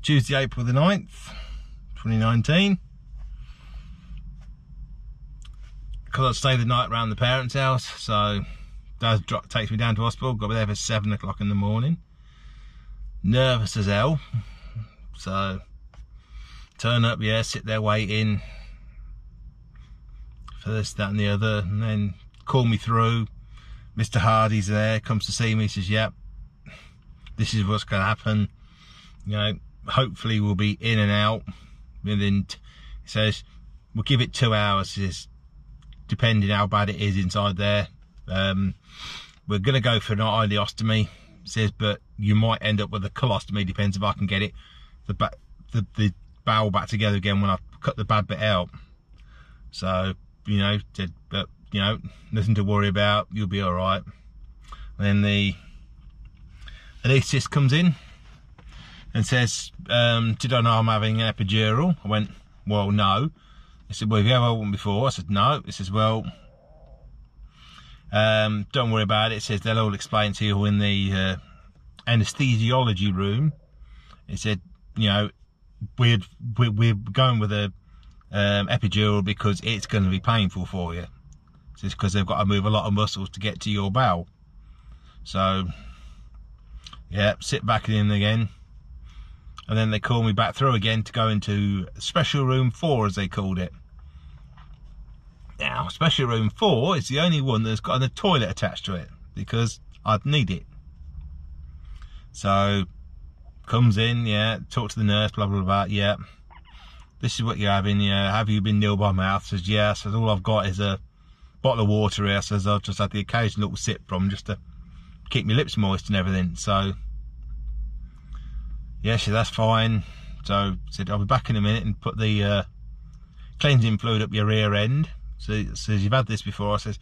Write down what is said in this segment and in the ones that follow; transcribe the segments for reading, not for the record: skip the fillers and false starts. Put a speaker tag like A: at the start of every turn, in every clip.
A: Tuesday, April the 9th, 2019. Because I stayed the night around the parents' house, so Dad takes me down to hospital. Got me there for 7 o'clock in the morning. Nervous as hell. So turn up, yeah, sit there waiting for this, that and the other, and then call me through. Mr. Hardy's there, comes to see me, says, yep, this is what's going to happen. You know, hopefully we'll be in and out within, he says, we'll give it 2 hours, he says, depending how bad it is inside there. We're going to go for an ileostomy, he says, but you might end up with a colostomy, depends if I can get it, the bowel back together again when I cut the bad bit out. So, you know, but, you know, nothing to worry about, you'll be all right. And then the anaesthetist comes in and says, did I know I'm having an epidural? I went, well, no. He said, well, have you ever had one before? I said, no. He says, well, don't worry about it. It says they'll all explain to you in the anesthesiology room. He said, you know, we're going with a epidural because it's going to be painful for you. It's because they've got to move a lot of muscles to get to your bowel. So, yeah, sit back in again. And then they call me back through again to go into special room 4, as they called it. Now, special room 4 is the only one that's got a toilet attached to it, because I'd need it. So, comes in, yeah, talk to the nurse, blah, blah, blah, yeah. This is what you're having, yeah. Have you been nil by mouth? Says, yeah. Says, all I've got is a bottle of water here. Says, I've just had the occasional little sip from just to keep my lips moist and everything. So, yeah, she said, that's fine. So, said, I'll be back in a minute and put the cleansing fluid up your rear end. So, says, you've had this before? I says,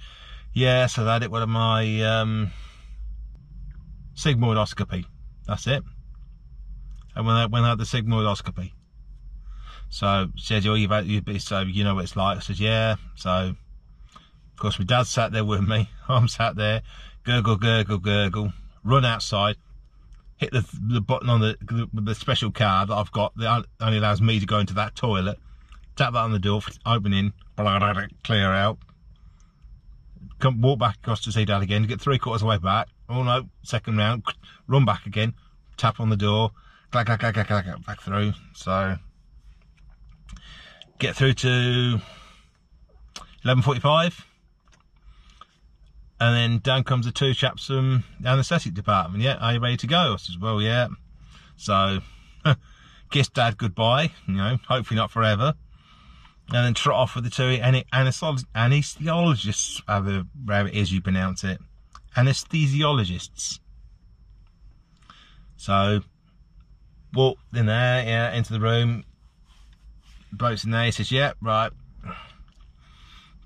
A: yes, I've had it with my sigmoidoscopy. That's it. And when I had the sigmoidoscopy. So she said, oh, so you know what it's like. I said, yeah. So of course my dad sat there with me. I'm sat there, gurgle, gurgle, gurgle, run outside, hit the button on the special card that I've got that only allows me to go into that toilet. Tap that on the door, open in, clear out. Come walk back across to see Dad again, get 3/4 of the way back. Oh no, second round, run back again, tap on the door, clack, clack, clack, clack, clack, back through. So get through to 11:45, and then down comes the 2 chaps from the anaesthetic department. Yeah, are you ready to go? I says, well, yeah. So kiss Dad goodbye, you know, hopefully not forever, and then trot off with the 2 anaesthesiologists, however it is you pronounce it, anaesthesiologists. So walked in there, yeah, into the room. Bloke's in there, he says, yeah, right,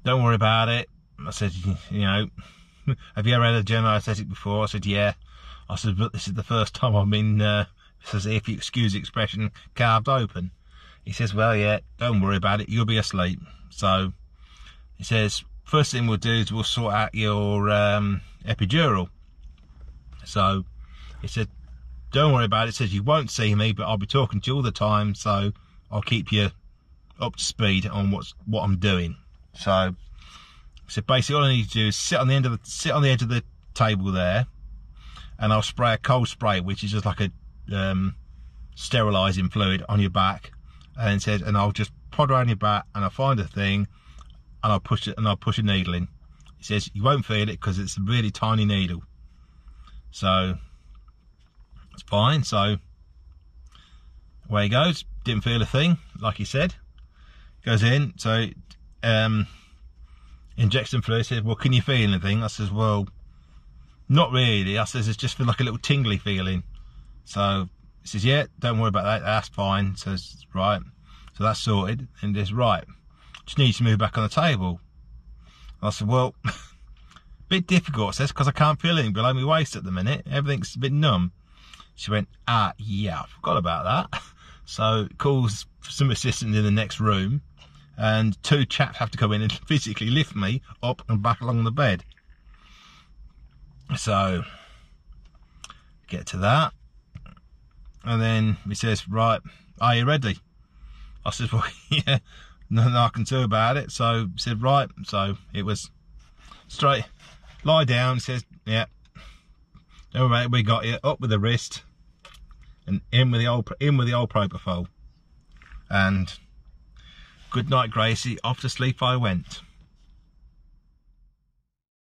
A: don't worry about it. I said, you know, have you ever had a general anaesthetic before? I said, yeah. I said, but this is the first time I've been, says, if you excuse the expression, carved open. He says, well, yeah, don't worry about it, you'll be asleep. So he says, first thing we'll do is we'll sort out your epidural. So he said, don't worry about it. He says, you won't see me, but I'll be talking to you all the time, so I'll keep you up to speed on what I'm doing. So basically all I need to do is sit on the edge of the table there, and I'll spray a cold spray, which is just like a sterilising fluid on your back, and it says, and I'll just prod around your back, and I'll find a thing, and I'll push it, and I'll push a needle in. He says you won't feel it because it's a really tiny needle. So it's fine. So away he goes. Didn't feel a thing, like he said. Goes in, so injects some fluid. Says, well, can you feel anything? I says, well, not really. I says, it's just feel like a little tingly feeling. So he says, yeah, don't worry about that, that's fine. Says, right, so that's sorted. And he says, right, just need to move back on the table. I said, well, a bit difficult, says, because I can't feel anything below my waist at the minute. Everything's a bit numb. She went, yeah, I forgot about that. So calls some assistant in the next room, and 2 chaps have to come in and physically lift me up and back along the bed. So get to that. And then he says, right, are you ready? I said, well, yeah, nothing I can do about it. So he said, right. So it was straight, lie down. He says, yeah, all right, we got you. Up with the wrist, and in with the old propofol. And good night, Gracie. Off to sleep I went.